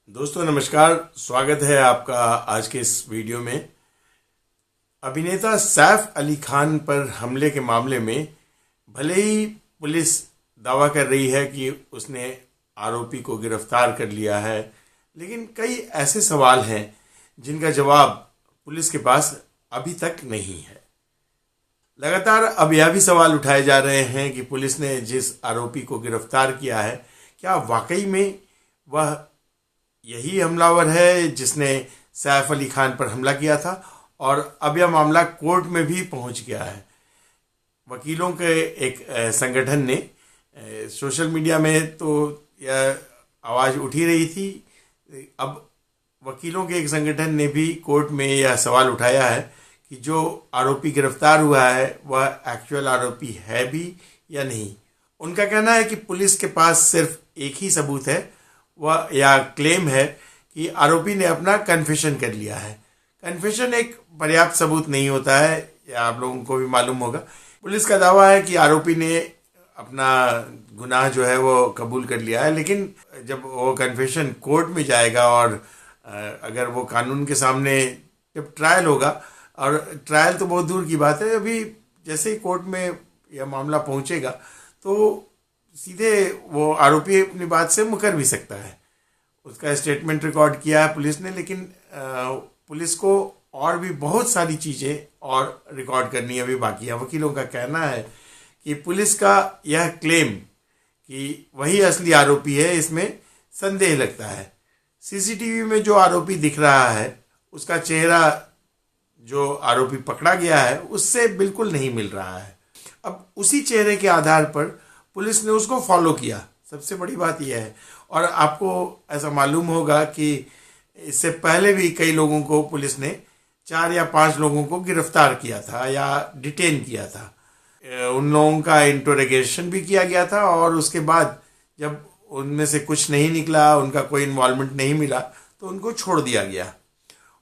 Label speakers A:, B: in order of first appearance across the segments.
A: दोस्तों नमस्कार, स्वागत है आपका आज के इस वीडियो में। अभिनेता सैफ अली खान पर हमले के मामले में भले ही पुलिस दावा कर रही है कि उसने आरोपी को गिरफ्तार कर लिया है, लेकिन कई ऐसे सवाल हैं जिनका जवाब पुलिस के पास अभी तक नहीं है। लगातार अब यह भी सवाल उठाए जा रहे हैं कि पुलिस ने जिस आरोपी को गिरफ्तार किया है, क्या वाकई में वह यही हमलावर है जिसने सैफ अली खान पर हमला किया था। और अब यह मामला कोर्ट में भी पहुंच गया है। वकीलों के एक संगठन ने सोशल मीडिया में तो यह आवाज़ उठी रही थी, अब वकीलों के एक संगठन ने भी कोर्ट में यह सवाल उठाया है कि जो आरोपी गिरफ्तार हुआ है वह एक्चुअल आरोपी है भी या नहीं। उनका कहना है कि पुलिस के पास सिर्फ एक ही सबूत है, वह यह क्लेम है कि आरोपी ने अपना कन्फेशन कर लिया है। कन्फेशन एक पर्याप्त सबूत नहीं होता है, यह आप लोगों को भी मालूम होगा। पुलिस का दावा है कि आरोपी ने अपना गुनाह जो है वो कबूल कर लिया है, लेकिन जब वो कन्फेशन कोर्ट में जाएगा और अगर वो कानून के सामने जब ट्रायल होगा, और ट्रायल तो बहुत दूर की बात है, अभी जैसे ही कोर्ट में यह मामला पहुंचेगा तो सीधे वो आरोपी अपनी बात से मुकर भी सकता है। उसका स्टेटमेंट रिकॉर्ड किया है पुलिस ने, लेकिन पुलिस को और भी बहुत सारी चीज़ें और रिकॉर्ड करनी अभी बाकी है। वकीलों का कहना है कि पुलिस का यह क्लेम कि वही असली आरोपी है, इसमें संदेह लगता है। सीसीटीवी में जो आरोपी दिख रहा है उसका चेहरा जो आरोपी पकड़ा गया है उससे बिल्कुल नहीं मिल रहा है। अब उसी चेहरे के आधार पर पुलिस ने उसको फॉलो किया, सबसे बड़ी बात यह है। और आपको ऐसा मालूम होगा कि इससे पहले भी कई लोगों को पुलिस ने 4 या 5 लोगों को गिरफ्तार किया था या डिटेन किया था। उन लोगों का इंटरोगेशन भी किया गया था और उसके बाद जब उनमें से कुछ नहीं निकला, उनका कोई इन्वॉल्वमेंट नहीं मिला, तो उनको छोड़ दिया गया।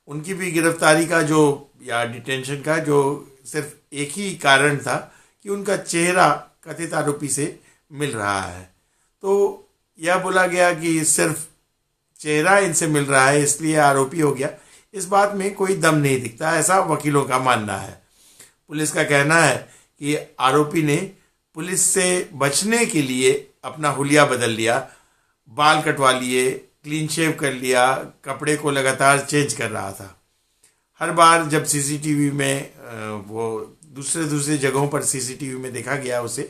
A: उनकी भी गिरफ्तारी का जो या डिटेंशन का जो सिर्फ एक ही कारण था कि उनका चेहरा कथित आरोपी से मिल रहा है। तो यह बोला गया कि सिर्फ चेहरा इनसे मिल रहा है इसलिए आरोपी हो गया। इस बात में कोई दम नहीं दिखता, ऐसा वकीलों का मानना है। पुलिस का कहना है कि आरोपी ने पुलिस से बचने के लिए अपना हुलिया बदल लिया, बाल कटवा लिए, क्लीन शेव कर लिया, कपड़े को लगातार चेंज कर रहा था। हर बार जब सीसीटीवी में वो दूसरे जगहों पर सीसीटीवी में देखा गया उसे,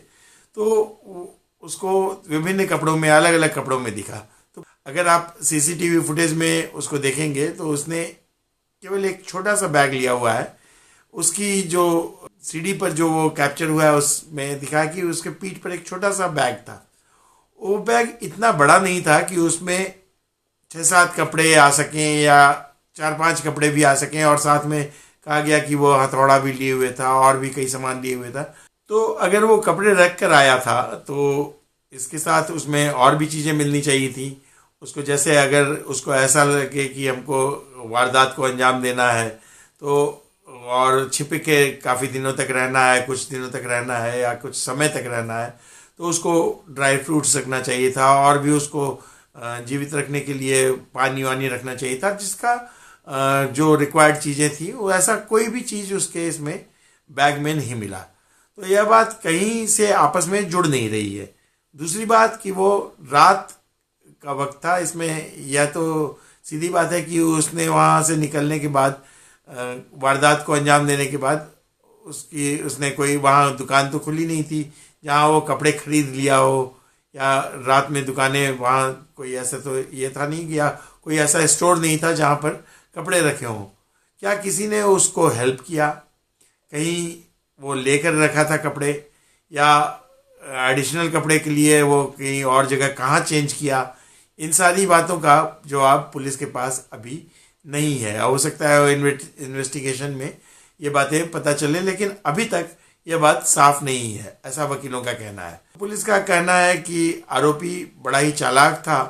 A: तो उसको विभिन्न कपड़ों में, अलग अलग कपड़ों में दिखा। तो अगर आप सीसीटीवी फुटेज में उसको देखेंगे तो उसने केवल एक छोटा सा बैग लिया हुआ है। उसकी जो सीडी पर जो वो कैप्चर हुआ है उसमें दिखा कि उसके पीठ पर एक छोटा सा बैग था। वो बैग इतना बड़ा नहीं था कि उसमें 6-7 कपड़े आ सकें या 4-5 कपड़े भी आ सकें, और साथ में कहा गया कि वो हथौड़ा भी लिए हुए था और भी कई सामान लिए हुए था। तो अगर वो कपड़े रख कर आया था तो इसके साथ उसमें और भी चीज़ें मिलनी चाहिए थी उसको। जैसे अगर उसको ऐसा लगे कि हमको वारदात को अंजाम देना है तो, और छिप के काफ़ी दिनों तक रहना है, कुछ दिनों तक रहना है या कुछ समय तक रहना है, तो उसको ड्राई फ्रूट्स रखना चाहिए था और भी उसको जीवित रखने के लिए पानी वानी रखना चाहिए था, जिसका जो रिक्वायर्ड चीज़ें थी वो ऐसा कोई भी चीज़ उसके इसमें बैग में नहीं मिला। तो यह बात कहीं से आपस में जुड़ नहीं रही है। दूसरी बात कि वो रात का वक्त था, इसमें यह तो सीधी बात है कि उसने वहाँ से निकलने के बाद, वारदात को अंजाम देने के बाद उसने कोई वहाँ दुकान तो खुली नहीं थी जहाँ वो कपड़े खरीद लिया हो, या रात में दुकानें वहाँ कोई ऐसा तो ये था नहीं कि, या कोई ऐसा स्टोर नहीं था जहाँ पर कपड़े रखे हों। क्या किसी ने उसको हेल्प किया, कहीं वो लेकर रखा था कपड़े, या एडिशनल कपड़े के लिए वो कहीं और जगह कहाँ चेंज किया, इन सारी बातों का जवाब पुलिस के पास अभी नहीं है। हो सकता है इन्वेस्टिगेशन में ये बातें पता चले, लेकिन अभी तक यह बात साफ नहीं है, ऐसा वकीलों का कहना है। पुलिस का कहना है कि आरोपी बड़ा ही चालाक था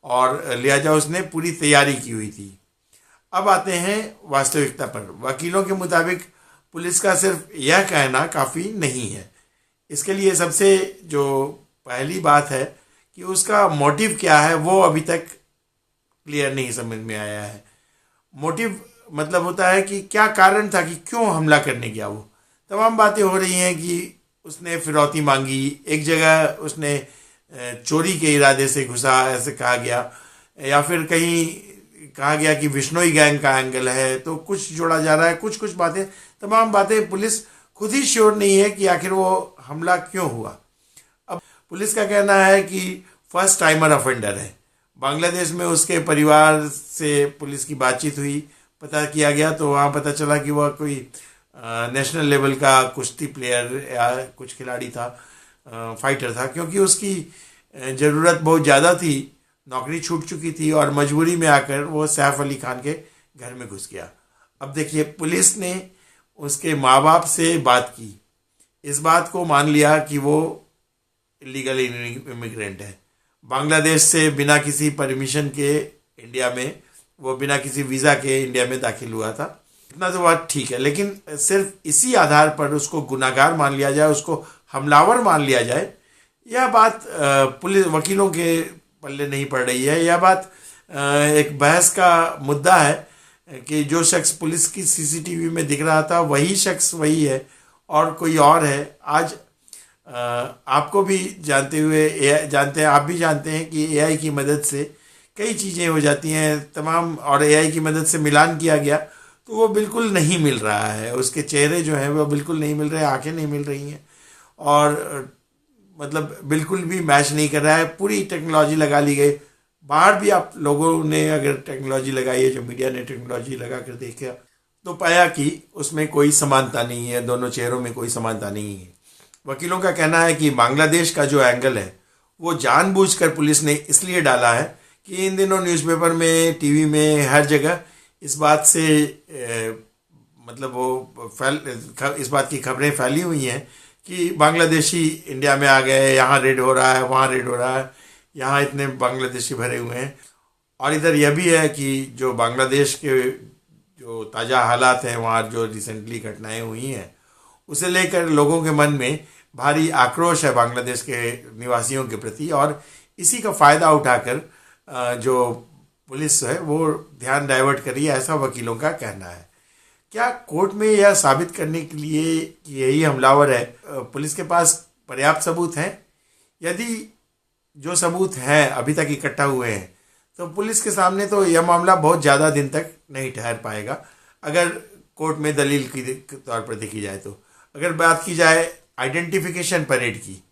A: और लिहाजा उसने पूरी तैयारी की हुई थी। अब आते हैं वास्तविकता पर। वकीलों के मुताबिक पुलिस का सिर्फ यह कहना काफ़ी नहीं है। इसके लिए सबसे जो पहली बात है कि उसका मोटिव क्या है वो अभी तक क्लियर नहीं समझ में आया है। मोटिव मतलब होता है कि क्या कारण था कि क्यों हमला करने गया, वो तमाम बातें हो रही हैं कि उसने फिरौती मांगी, एक जगह उसने चोरी के इरादे से घुसा ऐसे कहा गया, या फिर कहीं कहा गया कि विश्नोई गैंग का एंगल है, तो कुछ जोड़ा जा रहा है, कुछ कुछ बातें, तमाम बातें पुलिस खुद ही श्योर नहीं है कि आखिर वो हमला क्यों हुआ। अब पुलिस का कहना है कि फर्स्ट टाइमर ऑफेंडर है। बांग्लादेश में उसके परिवार से पुलिस की बातचीत हुई, पता किया गया तो वहाँ पता चला कि वह कोई नेशनल लेवल का कुश्ती प्लेयर या कुछ खिलाड़ी था, फाइटर था, क्योंकि उसकी ज़रूरत बहुत ज़्यादा थी, नौकरी छूट चुकी थी और मजबूरी में आकर वो सैफ अली खान के घर में घुस गया। अब देखिए, पुलिस ने उसके माँ बाप से बात की, इस बात को मान लिया कि वो इलीगल इमिग्रेंट है, बांग्लादेश से बिना किसी परमिशन के इंडिया में, वो बिना किसी वीज़ा के इंडिया में दाखिल हुआ था, इतना तो बात ठीक है। लेकिन सिर्फ इसी आधार पर उसको गुनाहगार मान लिया जाए, उसको हमलावर मान लिया जाए, यह बात पुलिस वकीलों के पल्ले नहीं पड़ रही है। यह बात एक बहस का मुद्दा है कि जो शख्स पुलिस की सीसीटीवी में दिख रहा था वही शख्स वही है और कोई और है। आज आपको भी जानते हैं, आप भी जानते हैं कि एआई की मदद से कई चीज़ें हो जाती हैं तमाम, और एआई की मदद से मिलान किया गया तो वो बिल्कुल नहीं मिल रहा है, उसके चेहरे जो हैं वो बिल्कुल नहीं मिल रहे, आंखें नहीं मिल रही हैं और मतलब बिल्कुल भी मैच नहीं कर रहा है। पूरी टेक्नोलॉजी लगा ली गई, बाहर भी आप लोगों ने अगर टेक्नोलॉजी लगाई है, जो मीडिया ने टेक्नोलॉजी लगा कर देखा तो पाया कि उसमें कोई समानता नहीं है, दोनों चेहरों में कोई समानता नहीं है। वकीलों का कहना है कि बांग्लादेश का जो एंगल है वो जानबूझकर पुलिस ने इसलिए डाला है कि इन दिनों न्यूज़पेपर में, टीवी में, हर जगह इस बात से मतलब वो इस बात की खबरें फैली हुई हैं कि बांग्लादेशी इंडिया में आ गए, यहाँ रेड हो रहा है, वहाँ रेड हो रहा है, यहाँ इतने बांग्लादेशी भरे हुए हैं। और इधर यह भी है कि जो बांग्लादेश के जो ताज़ा हालात हैं, वहाँ जो रिसेंटली घटनाएं हुई हैं, उसे लेकर लोगों के मन में भारी आक्रोश है बांग्लादेश के निवासियों के प्रति, और इसी का फ़ायदा उठाकर जो पुलिस है वो ध्यान डाइवर्ट कर रही है, ऐसा वकीलों का कहना है। क्या कोर्ट में यह साबित करने के लिए कि यही हमलावर है, पुलिस के पास पर्याप्त सबूत हैं? यदि जो सबूत हैं अभी तक इकट्ठा हुए हैं तो पुलिस के सामने तो यह मामला बहुत ज़्यादा दिन तक नहीं ठहर पाएगा, अगर कोर्ट में दलील के तौर पर देखी जाए तो। अगर बात की जाए आइडेंटिफिकेशन परेड की,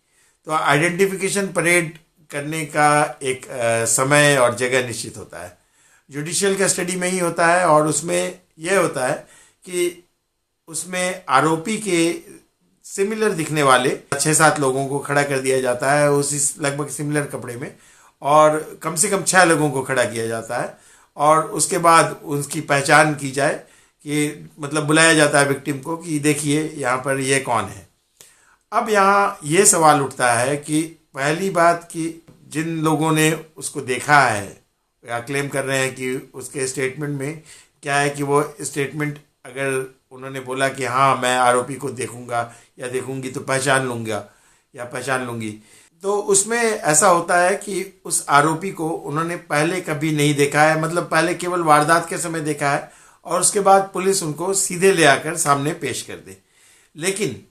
A: तो आइडेंटिफिकेशन परेड करने का एक समय और जगह निश्चित होता है, जुडिशियल कस्टडी में ही होता है, और उसमें यह होता है कि उसमें आरोपी के सिमिलर दिखने वाले 6-7 लोगों को खड़ा कर दिया जाता है उसी लगभग सिमिलर कपड़े में, और कम से कम 6 लोगों को खड़ा किया जाता है, और उसके बाद उसकी पहचान की जाए कि मतलब बुलाया जाता है विक्टिम को कि देखिए यहाँ पर ये कौन है। अब यहाँ ये सवाल उठता है कि पहली बात कि जिन लोगों ने उसको देखा है या क्लेम कर रहे हैं कि उसके स्टेटमेंट में क्या है कि वो स्टेटमेंट, अगर उन्होंने बोला कि हाँ मैं आरोपी को देखूंगा या देखूंगी तो पहचान लूँगा या पहचान लूँगी, तो उसमें ऐसा होता है कि उस आरोपी को उन्होंने पहले कभी नहीं देखा है, मतलब पहले केवल वारदात के समय देखा है और उसके बाद पुलिस उनको सीधे ले आकर सामने पेश कर दे। लेकिन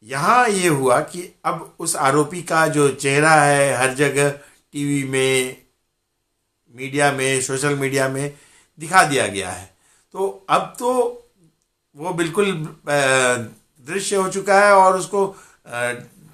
A: यहाँ ये हुआ कि अब उस आरोपी का जो चेहरा है हर जगह टीवी में, मीडिया में, सोशल मीडिया में दिखा दिया गया है, तो अब तो वो बिल्कुल दृश्य हो चुका है और उसको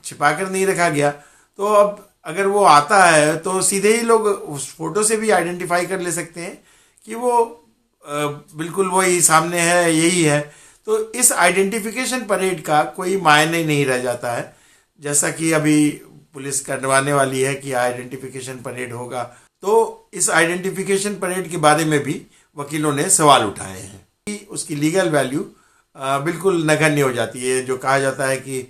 A: छिपाकर नहीं रखा गया। तो अब अगर वो आता है तो सीधे ही लोग उस फोटो से भी आइडेंटिफाई कर ले सकते हैं कि वो बिल्कुल वही सामने है, यही है। तो इस आइडेंटिफिकेशन परेड का कोई मायने नहीं रह जाता है, जैसा कि अभी पुलिस करवाने वाली है कि आइडेंटिफिकेशन परेड होगा। तो इस आइडेंटिफिकेशन परेड के बारे में भी वकीलों ने सवाल उठाए हैं कि उसकी लीगल वैल्यू बिल्कुल नगण्य हो जाती है। जो कहा जाता है कि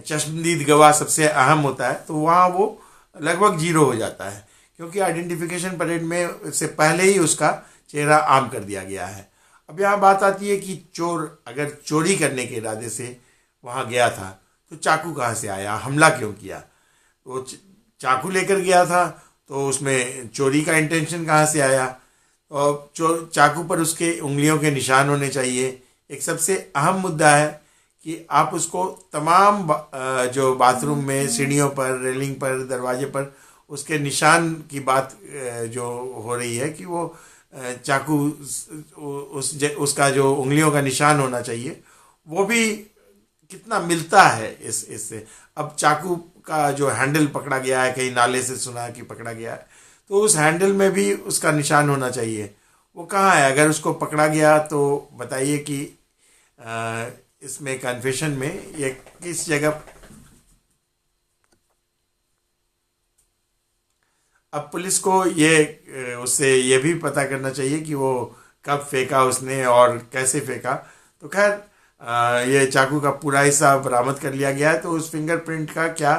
A: चश्मदीद गवाह सबसे अहम होता है, तो वहाँ वो लगभग 0 हो जाता है, क्योंकि आइडेंटिफिकेशन परेड में से पहले ही उसका चेहरा आम कर दिया गया है। अब यहाँ बात आती है कि चोर अगर चोरी करने के इरादे से वहाँ गया था तो चाकू कहाँ से आया, हमला क्यों किया? तो चाकू लेकर गया था तो उसमें चोरी का इंटेंशन कहाँ से आया? और जो चाकू पर उसके उंगलियों के निशान होने चाहिए। एक सबसे अहम मुद्दा है कि आप उसको तमाम जो बाथरूम में सीढ़ियों पर, रेलिंग पर, दरवाजे पर उसके निशान की बात जो हो रही है कि वो चाकू उसका जो उंगलियों का निशान होना चाहिए, वो भी कितना मिलता है इससे। अब चाकू का जो हैंडल पकड़ा गया है, कहीं नाले से सुना कि पकड़ा गया है, तो उस हैंडल में भी उसका निशान होना चाहिए। वो कहाँ है? अगर उसको पकड़ा गया तो बताइए कि इसमें कन्फेशन में ये किस जगह। अब पुलिस को ये उससे ये भी पता करना चाहिए कि वो कब फेंका उसने और कैसे फेंका। तो खैर ये चाकू का पूरा हिस्सा बरामद कर लिया गया है। तो उस फिंगरप्रिंट का क्या,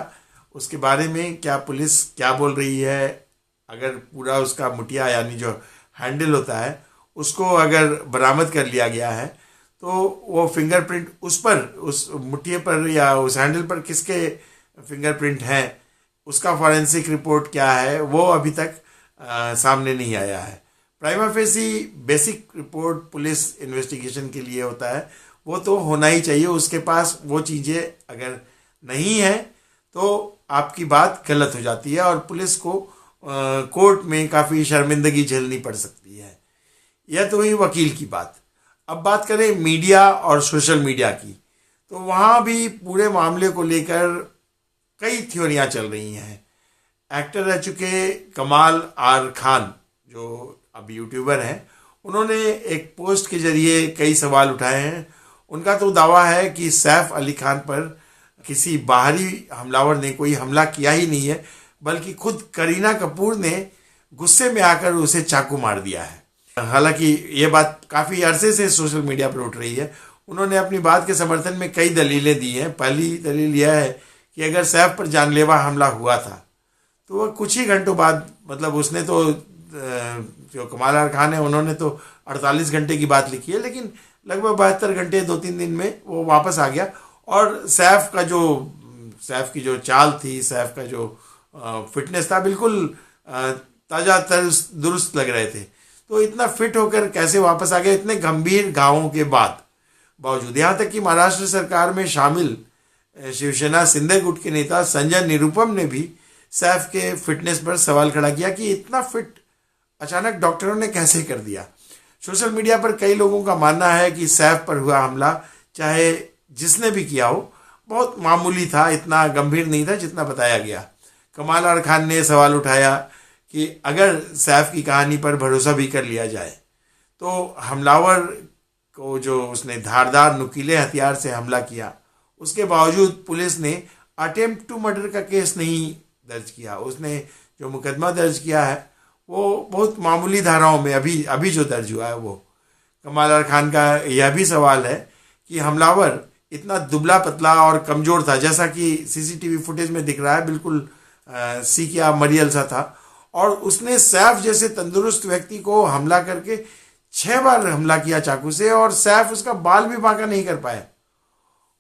A: उसके बारे में क्या पुलिस क्या बोल रही है? अगर पूरा उसका मुठिया यानी जो हैंडल होता है उसको अगर बरामद कर लिया गया है, तो वो फिंगरप्रिंट उस पर, उस मुठिए पर या उस हैंडल पर किसके फिंगरप्रिंट हैं, उसका फॉरेंसिक रिपोर्ट क्या है, वो अभी तक सामने नहीं आया है। Prima facie basic report police investigation के लिए होता है, वो तो होना ही चाहिए। उसके पास वो चीज़ें अगर नहीं है तो आपकी बात गलत हो जाती है और पुलिस को कोर्ट में काफ़ी शर्मिंदगी झेलनी पड़ सकती है। यह तो हुई वकील की बात। अब बात करें मीडिया और सोशल मीडिया की, तो वहाँ भी पूरे मामले को लेकर कई थ्योरियाँ चल रही हैं। एक्टर रह चुके कमाल आर खान, जो अब यूट्यूबर हैं, उन्होंने एक पोस्ट के जरिए कई सवाल उठाए हैं। उनका तो दावा है कि सैफ अली खान पर किसी बाहरी हमलावर ने कोई हमला किया ही नहीं है, बल्कि खुद करीना कपूर ने गुस्से में आकर उसे चाकू मार दिया है। हालांकि ये बात काफ़ी अरसे से सोशल मीडिया पर उठ रही है। उन्होंने अपनी बात के समर्थन में कई दलीलें दी हैं। पहली दलील यह है कि अगर सैफ पर जानलेवा हमला हुआ था तो वह कुछ ही घंटों बाद, मतलब उसने तो जो कमाल आर खान है उन्होंने तो 48 घंटे की बात लिखी है, लेकिन लगभग 72 घंटे 2-3 दिन में वो वापस आ गया। और सैफ की जो चाल थी, सैफ का जो फिटनेस था, बिल्कुल ताज़ा दुरुस्त लग रहे थे। तो इतना फिट होकर कैसे वापस आ गया इतने गंभीर घावों के बावजूद? यहाँ तक कि महाराष्ट्र सरकार में शामिल शिवसेना शिंदे गुट के नेता संजय निरुपम ने भी सैफ के फिटनेस पर सवाल खड़ा किया कि इतना फिट अचानक डॉक्टरों ने कैसे कर दिया। सोशल मीडिया पर कई लोगों का मानना है कि सैफ पर हुआ हमला, चाहे जिसने भी किया हो, बहुत मामूली था, इतना गंभीर नहीं था जितना बताया गया। कमाल आर खान ने सवाल उठाया कि अगर सैफ की कहानी पर भरोसा भी कर लिया जाए तो हमलावर को जो उसने धारदार नुकीले हथियार से हमला किया, उसके बावजूद पुलिस ने अटेम्प्ट टू मर्डर का केस नहीं दर्ज किया। उसने जो मुकदमा दर्ज किया है वो बहुत मामूली धाराओं में अभी जो दर्ज हुआ है वो। कमाल आर खान का यह भी सवाल है कि हमलावर इतना दुबला पतला और कमज़ोर था, जैसा कि सीसीटीवी फुटेज में दिख रहा है, बिल्कुल सीकिया मरियल सा था, और उसने सैफ जैसे तंदुरुस्त व्यक्ति को हमला करके 6 बार हमला किया चाकू से, और सैफ उसका बाल भी बांका नहीं कर पाया।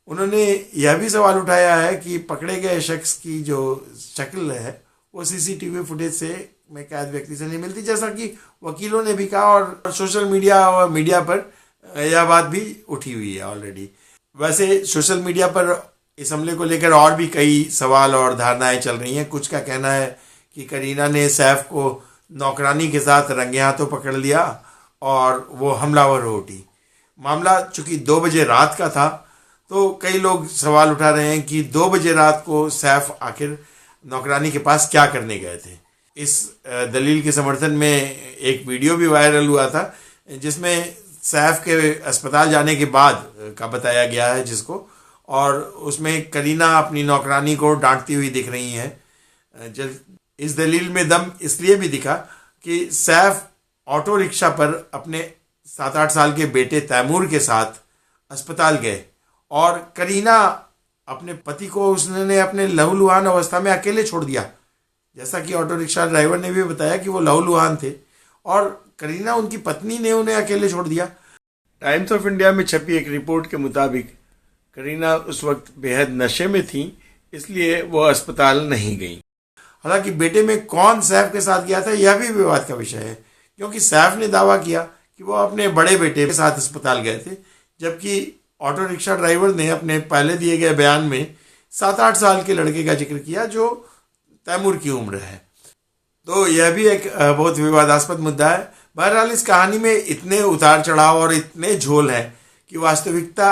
A: उन्होंने यह भी सवाल उठाया है कि पकड़े गए शख्स की जो शक्ल है वो सीसीटीवी फुटेज से में कैद व्यक्ति से नहीं मिलती, जैसा कि वकीलों ने भी कहा, और सोशल मीडिया पर यह बात भी उठी हुई है ऑलरेडी। वैसे सोशल मीडिया पर इस हमले को लेकर और भी कई सवाल और धारणाएं चल रही हैं। कुछ का कहना है कि करीना ने सैफ को नौकरानी के साथ रंगे हाथों पकड़ लिया और वो हमलावर हो उठी। मामला चूंकि 2 बजे रात का था, तो कई लोग सवाल उठा रहे हैं कि 2 बजे रात को सैफ आखिर नौकरानी के पास क्या करने गए थे। इस दलील के समर्थन में एक वीडियो भी वायरल हुआ था, जिसमें सैफ के अस्पताल जाने के बाद का बताया गया है जिसको, और उसमें करीना अपनी नौकरानी को डांटती हुई दिख रही हैं। इस दलील में दम इसलिए भी दिखा कि सैफ ऑटो रिक्शा पर अपने 7-8 साल के बेटे तैमूर के साथ अस्पताल गए, और करीना अपने पति को उसने अपने लहूलुहान अवस्था में अकेले छोड़ दिया। जैसा कि ऑटो रिक्शा ड्राइवर ने भी बताया कि वो लहूलुहान थे और करीना उनकी पत्नी ने उन्हें अकेले छोड़ दिया। टाइम्स ऑफ इंडिया में छपी एक रिपोर्ट के मुताबिक करीना उस वक्त बेहद नशे में थी, इसलिए वो अस्पताल नहीं गई। हालांकि बेटे में कौन सैफ के साथ गया था यह भी विवाद का विषय है, क्योंकि सैफ ने दावा किया कि वो अपने बड़े बेटे के साथ अस्पताल गए थे, जबकि ऑटो रिक्शा ड्राइवर ने अपने पहले दिए गए बयान में 7-8 साल के लड़के का जिक्र किया जो तैमूर की उम्र है। तो यह भी एक बहुत विवादास्पद मुद्दा है। बहरहाल इस कहानी में इतने उतार चढ़ाव और इतने झोल हैं कि वास्तविकता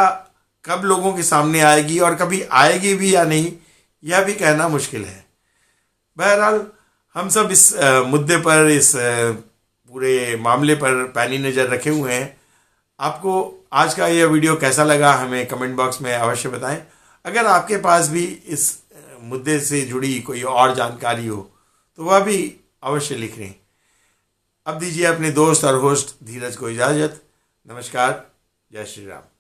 A: कब लोगों के सामने आएगी और कभी आएगी भी या नहीं, यह भी कहना मुश्किल है। बहरहाल हम सब इस मुद्दे पर, इस पूरे मामले पर पैनी नज़र रखे हुए हैं। आपको आज का यह वीडियो कैसा लगा हमें कमेंट बॉक्स में अवश्य बताएं। अगर आपके पास भी इस मुद्दे से जुड़ी कोई और जानकारी हो तो वह भी अवश्य लिख लें। अब दीजिए अपने दोस्त और होस्ट धीरज को इजाज़त। नमस्कार, जय श्री राम।